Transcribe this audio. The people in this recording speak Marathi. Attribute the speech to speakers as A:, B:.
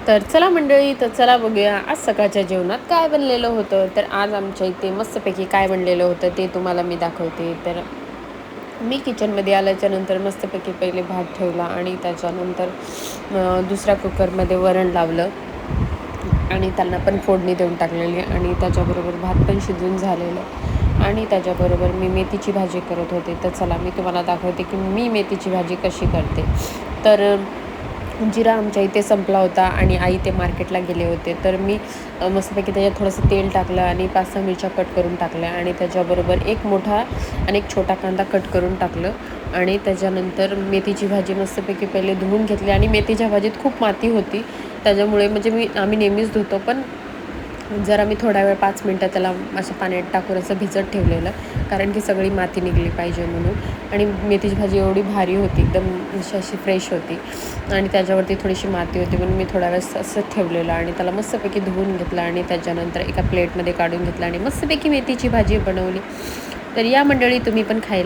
A: तर चला मंडळी, तर चला बघूया आज सकाळच्या जेवणात काय बनलेलं होतं. तर आज आमच्या इथे मस्तपैकी काय बनलेलं होतं ते तुम्हाला मी दाखवते. तर मी किचनमध्ये आल्याच्यानंतर मस्तपैकी पहिले भात ठेवला आणि त्याच्यानंतर दुसऱ्या कुकरमध्ये वरण लावलं आणि त्यांना पण फोडणी देऊन टाकलेली आणि त्याच्याबरोबर भात पण शिजून झालेलं आणि त्याच्याबरोबर मी मेथीची भाजी करत होते. तर चला मी तुम्हाला दाखवते की मी मेथीची भाजी कशी करते. तर जिरा आमच्या इथे संपला होता आणि आई ते मार्केटला गेले होते. तर मी मस्तपैकी त्याच्यात थोडंसं तेल टाकलं आणि 5-6 मिरच्या कट करून टाकल्या आणि त्याच्याबरोबर एक मोठा आणि एक छोटा कांदा कट करून टाकलं आणि त्याच्यानंतर मेथीची भाजी मस्तपैकी पहिले धुवून घेतली आणि मेथीच्या भाजीत खूप माती होती. त्याच्यामुळे म्हणजे आम्ही नेहमीच धुतो, पण जरा मी थोडा वेळ 5 मिनटं त्याला असं पाण्यात टाकून असं भिजत ठेवलेलं, कारण की सगळी माती निघली पाहिजे म्हणून. आणि मेथीची भाजी एवढी भारी होती, एकदम अशी फ्रेश होती आणि त्याच्यावरती थोडीशी माती होती, म्हणून मी थोडा वेळ असं ठेवलेलं आणि त्याला मस्तपैकी धुवून घेतलं आणि त्याच्यानंतर एका प्लेटमध्ये काढून घेतलं आणि मस्तपैकी मेथीची भाजी बनवली. तर या मंडळी तुम्ही पण खायला